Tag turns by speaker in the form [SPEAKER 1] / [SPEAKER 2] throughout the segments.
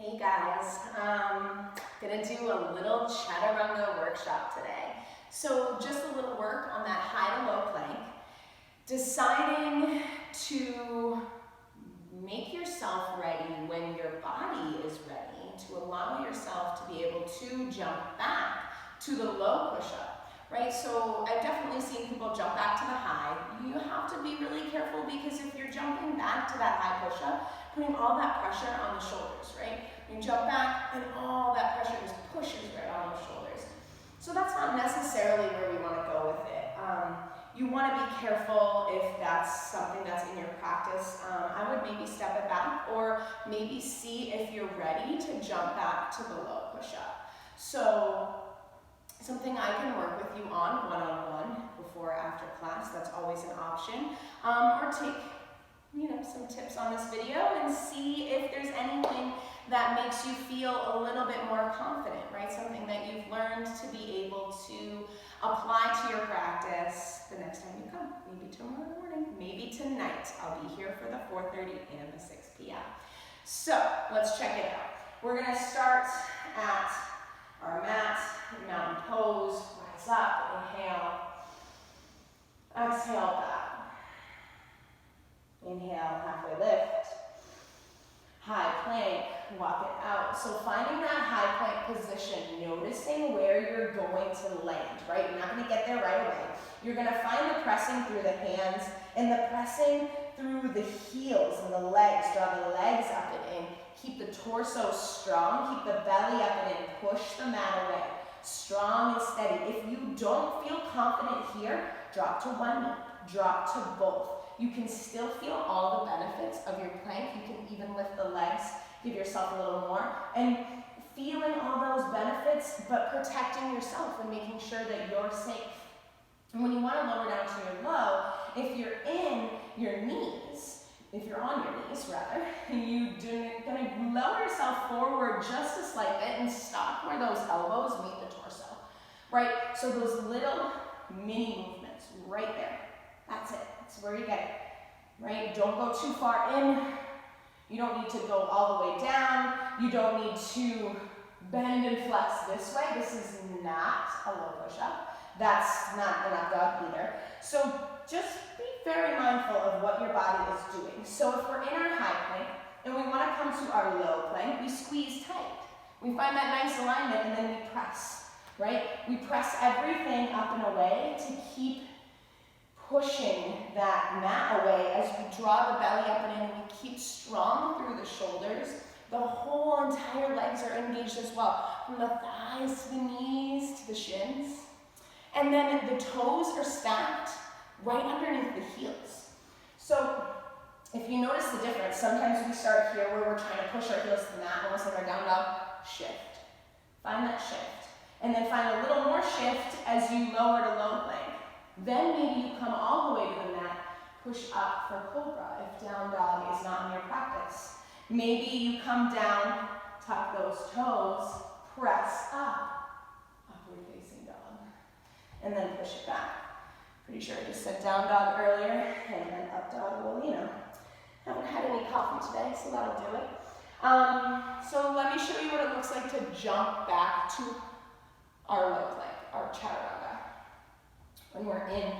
[SPEAKER 1] Hey guys, gonna do a little Chaturunga workshop today. So just a little work on that high to low plank, deciding to make yourself ready when your body is ready, to allow yourself to be able to jump back to the low push-up, right? So I've definitely seen people jump back to the high. You have to be really careful because if you're jumping back to that high push-up, putting all that pressure on the shoulders, right? You jump back and all that pressure just pushes right on the shoulders. So that's not necessarily where we want to go with it. You want to be careful if that's something that's in your practice. I would maybe step it back or maybe see if you're ready to jump back to the low push-up. So something I can work with you on one-on-one before or after class, that's always an option. Or take some tips on this video and see if there's anything that makes you feel a little bit more confident, right? Something that you've learned to be able to apply to your practice the next time you come. Maybe tomorrow morning, maybe tonight. I'll be here for the 4:30 and the 6 p.m. So let's check it out. We're gonna start at our mat, mountain pose, rise up, inhale, exhale back. Inhale, halfway lift, high plank, walk it out. So finding that high plank position, noticing where you're going to land, right? You're not going to get there right away. You're going to find the pressing through the hands and the pressing through the heels and the legs. Draw the legs up and in. Keep the torso strong. Keep the belly up and in. Push the mat away. Strong and steady. If you don't feel confident here, drop to one knee. Drop to both. You can still feel all the benefits of your plank. You can even lift the legs, give yourself a little more, and feeling all those benefits, but protecting yourself and making sure that you're safe. And when you want to lower down to your low, if you're in your knees, if you're on your knees rather, you're going to lower yourself forward just a slight bit and stop where those elbows meet the torso, right? So those little mini movements right there. That's it. That's where you get it, right? Don't go too far in. You don't need to go all the way down. You don't need to bend and flex this way. This is not a low push-up. That's not an up dog either. So just be very mindful of what your body is doing. So if we're in our high plank and we want to come to our low plank, we squeeze tight. We find that nice alignment and then we press, right? We press everything up and away to keep pushing that mat away as we draw the belly up and in, and we keep strong through the shoulders. The whole entire legs are engaged as well, from the thighs to the knees to the shins. And then the toes are stacked right underneath the heels. So if you notice the difference, sometimes we start here where we're trying to push our heels to the mat, almost like our down dog, shift. Find that shift. And then find a little more shift as you lower to low plank. Then maybe you come all the way to the mat, push up for cobra if down dog is not in your practice. Maybe you come down, tuck those toes, press up, upward facing dog, and then push it back. Pretty sure I just said down dog earlier, and then up dog, well, haven't had any coffee today, so that'll do it. So let me show you what it looks like to jump back to our low plank, our chaturanga. When we're in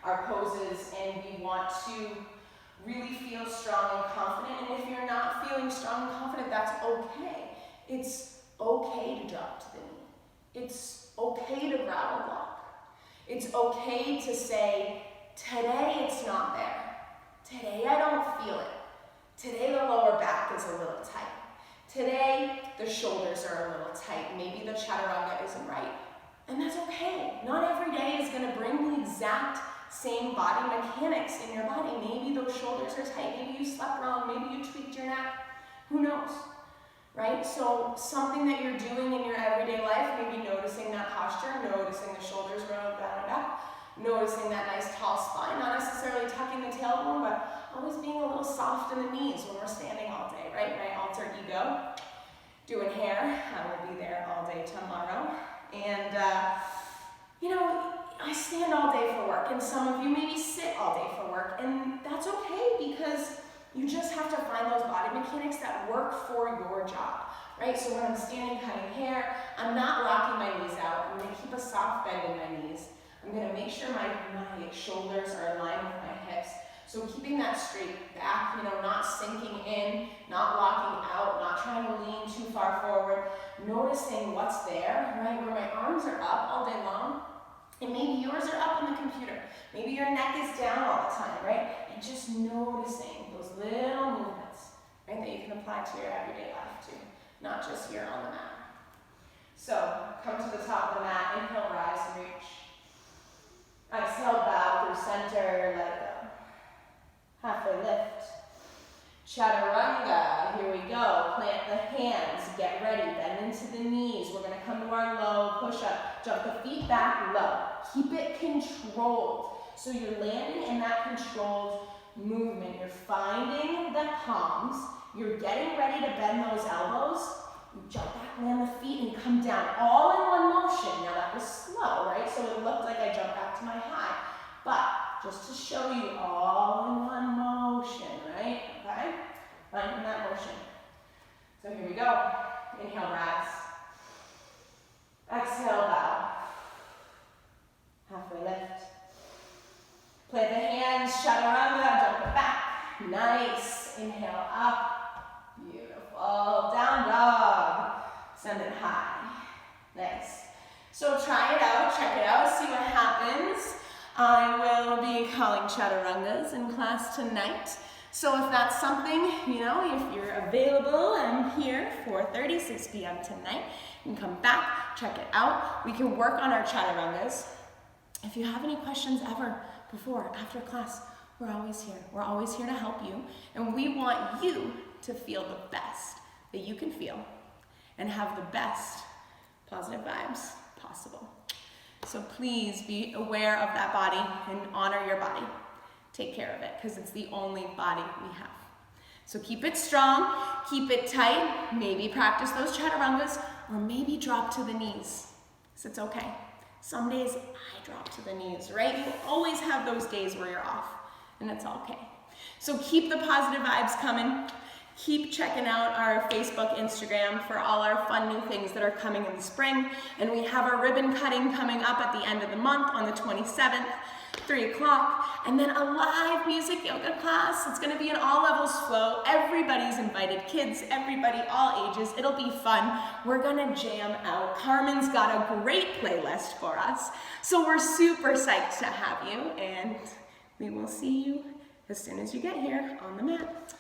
[SPEAKER 1] our poses and we want to really feel strong and confident. And if you're not feeling strong and confident, that's okay. It's okay to drop to the knee. It's okay to grab a block. It's okay to say, today it's not there. Today I don't feel it. Today the lower back is a little tight. Today the shoulders are a little tight. Maybe the chaturanga isn't right. And that's okay. Not every day is going to bring the exact same body mechanics in your body. Maybe those shoulders are tight. Maybe you slept wrong. Maybe you tweaked your neck. Who knows, right? So something that you're doing in your everyday life, maybe noticing that posture, noticing the shoulders rolled down and back, noticing that nice tall spine, not necessarily tucking the tailbone, but always being a little soft in the knees when we're standing all day, right? My alter ego, doing hair. I will be there all day tomorrow. And, I stand all day for work, and some of you maybe sit all day for work, and that's okay because You just have to find those body mechanics that work for your job, right? So when I'm standing cutting hair, I'm not locking my knees out. I'm gonna keep a soft bend in my knees. I'm gonna make sure my shoulders are aligned with my hips. So keeping that straight back, not sinking in, not locking out, not trying to lean too far forward, noticing what's there, right? Where my arms are up all day long, and maybe yours are up on the computer. Maybe your neck is down all the time, right? And just noticing those little movements, right, that you can apply to your everyday life too, not just here on the mat. So come to the top of the mat, inhale, rise and reach. Exhale, bow through center, let it go. Halfway lift. Chaturanga, here we go. Plant the hands, get ready, bend into the knees. We're gonna come to our low push-up. Jump the feet back low. Keep it controlled. So you're landing in that controlled movement. You're finding the palms. You're getting ready to bend those elbows. You jump back, land the feet, and come down all in one motion. Now that was slow, right? So it looked like I jumped back to my high. But just to show you all in one motion, right? Okay? Finding that motion. So here we go. Inhale, rise. Exhale, bow. Halfway lift. Plant the hands, chaturanga, jump it back. Nice. Inhale up. Beautiful. Down dog. Send it high. Nice. So try it out, check it out, see what happens. I will be calling chaturangas in class tonight. So if that's something, if you're available, I'm here 4:30, 6 p.m. tonight. You can come back, check it out. We can work on our chaturangas. If you have any questions ever, before, after class, we're always here. We're always here to help you. And we want you to feel the best that you can feel and have the best positive vibes possible. So please be aware of that body and honor your body. Take care of it because it's the only body we have. So keep it strong, keep it tight, maybe practice those chaturangas or maybe drop to the knees. So it's okay. Some days I drop to the knees, right? You always have those days where you're off and it's okay. So keep the positive vibes coming. Keep checking out our Facebook, Instagram for all our fun new things that are coming in the spring. And we have our ribbon cutting coming up at the end of the month on the 27th, 3 o'clock. And then a live music yoga class. It's gonna be an all levels flow. Everybody's invited, kids, everybody, all ages. It'll be fun. We're gonna jam out. Carmen's got a great playlist for us. So we're super psyched to have you. And we will see you as soon as you get here on the mat.